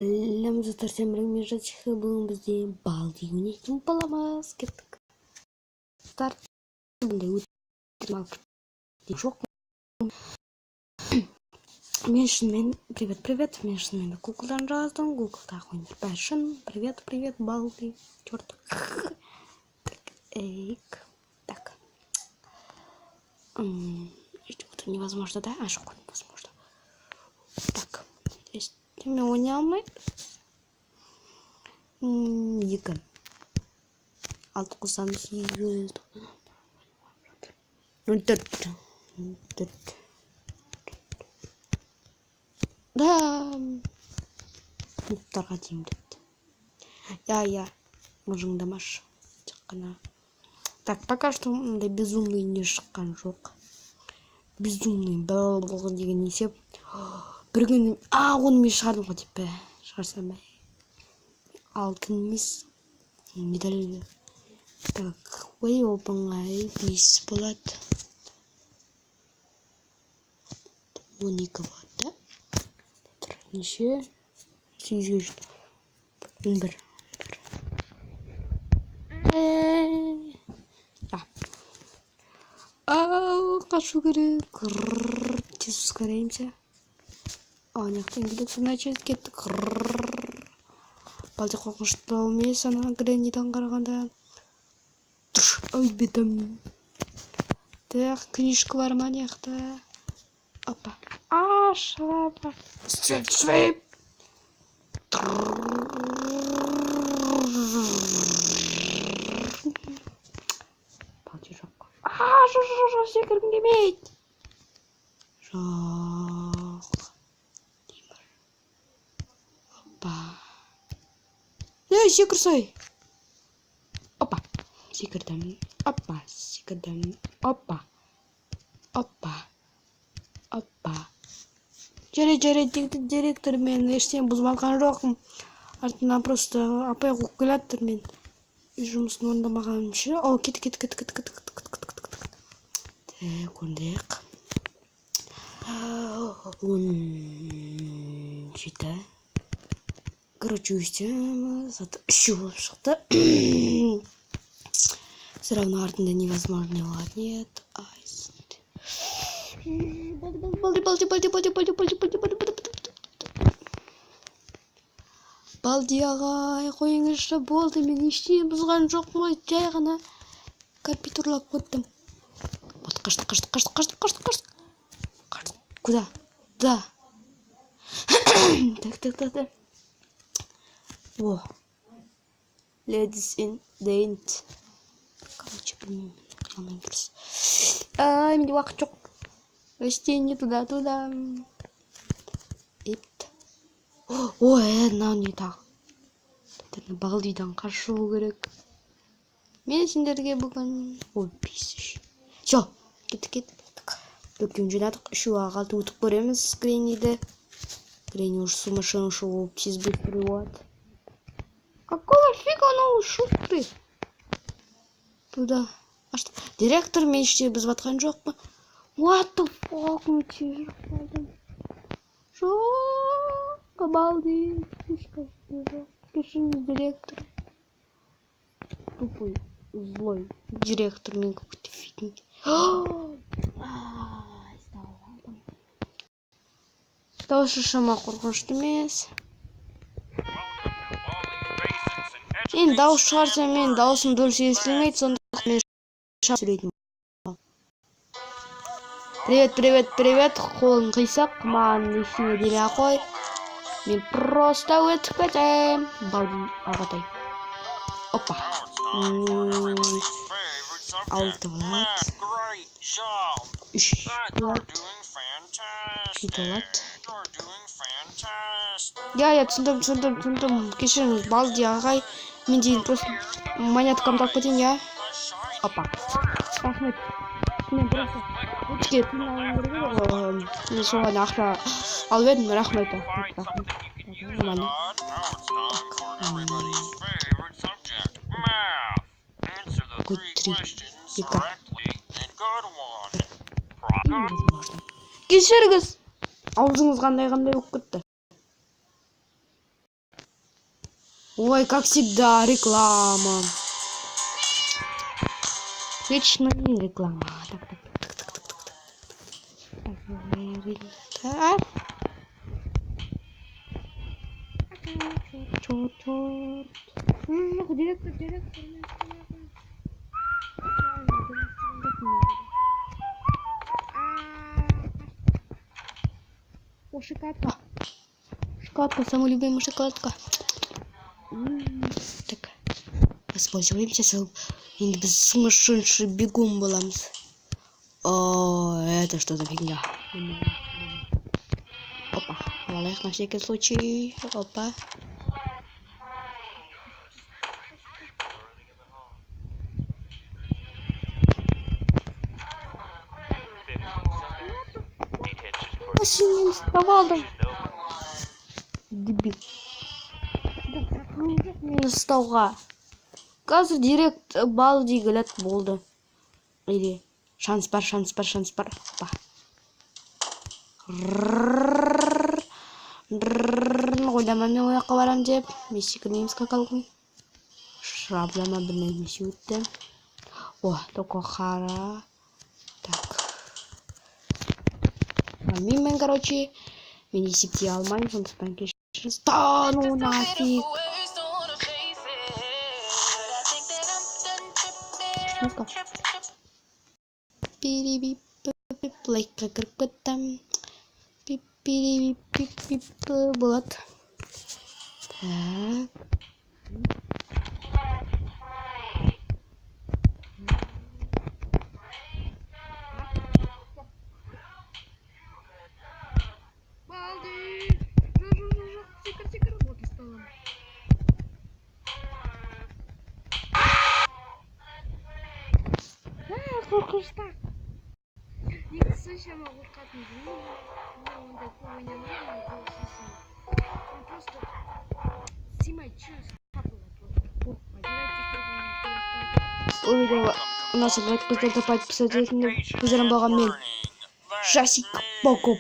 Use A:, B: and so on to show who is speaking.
A: Лем затарсем межачих был бізде балди өнектің баламыз кеттік. Старт жоқ. Мен шынымен привет. Мен шынымен Гуглдан жаздым. Гуглда қойыныр бәшін. Привет, балди. Черт. Эйк. Так. Это невозможно, да? А что невозможно? Так. Здесь мен ойнай алмай. Екі. 698. 04. Да. Мұқтарға деймін депті. Я. Мыжыңдамаш. Қана. Так, пока что мындай безумный не шыққан жоқ. Безумный бл деген есеп. Бір күні оны мен шығардым ғой деп пе. Шығарсам ба. Алтын емес. Медаль. Так, ой оп-оңай 5 болады. 12 болады. Неше? 8-ге жетті. 11. Қашу керек. Тез ускоряемся. Аяқтан келіп начать кеттік. Балды қорқынышты емес, ана Грэннидан қарағанда. Ой, бетім. Так, книжка бар ма аяқта? Опа. Шалапа. Свейп. Балды жоқ. Жоқ, секіргім келмейді. Жоқ. Деймір. Опа. Секірсай. Опа. Секірдім. Опа. Секірдім. Опа. Жарайды, директор мен ештен бұзбалған жоқпын. Артынан просто апай қуып келаттыр мен. Жұмысын орындамағаным ше. Кет. Так, ондайық. 17. Короче, өстем. Зато үші болып шықты. Все равно артында невозможно. Нет. Балди ағай, қойыңызшы болды. Мен ештеңе бұзған жоқпын ғой. Жай ғана компьютерлап қойдым. Қашты. Куда? Да. Так. Во. Ladies in the end. Короче, блин. Менде уақыт жоқ. Ештеңе туда. Мынау не тағы? Балдидан қашу керек. Мен сендерге бүгін 5. Все, кеттік. 4-ін жинадық. 3-ға қалды өтіп көреміз Грэнниді. Грэнни уж сумасшедший болып тез быстрый болады. Какого фига он шустрый? Туда. Директор мен іште біз батқан жоқ па? What the fuck? Жоқ, балди. Кешіріңіз, директор. Тупой, злой директор мен какой-то фигни. Дауысы шама қорқынышты емес. Мен дауыс шығарсам, мен даусым дұрыс естілмейді, сондықтан мен сөйлейтін. Привет. Қолын қисақ, маған ештеңе деле қой. Мен просто өтіп кетем. Балди ағатай. Опа. 6 болады. 3 болады. 2 болады. Я түсіндім. Кешіріңіз, балди ағай. Мен дейін просто монеткамды алып кетейін, я. Опа. Рахмет. Мен просто өтке тыңдағым керек ғой. Мен соған ақша алып едім, рахмет. Нормально. Good 3. Кешіріңіз. Аузыңыз қандай болып кетті. Ой, как всегда, реклама. Вечная реклама. Так. Директор. О, шоколадка. Шоколадка, самая любимая шоколадка. Так, воспользуемся сумасшедший бегун баланс. О, это что за фигня? Опа, валах на всякий случай. Опа. Синим вставал. Дебил. Мені стауға. Қазір директ бал дегілет болды. Или шанс бар. Опа. Ойламамен ояққа барам деп. Месси кірмейміз қақалғын. Шраблама бір нәрмесі өтті. О, токо қара. Так. Мен, короче, мен есепте алмайым, сондықтан кешіріңіз. Да, ну нафиг. Ну-ка. Лайкқа кіріп кеттім. Болады. Так. Қорқынышта. Негізі шама қорқатын деймін. Ондай көп ойнамаймын, он просто снимает час. У нас опять кто-то подписывается. Позером богом мен. Жасик. Поко.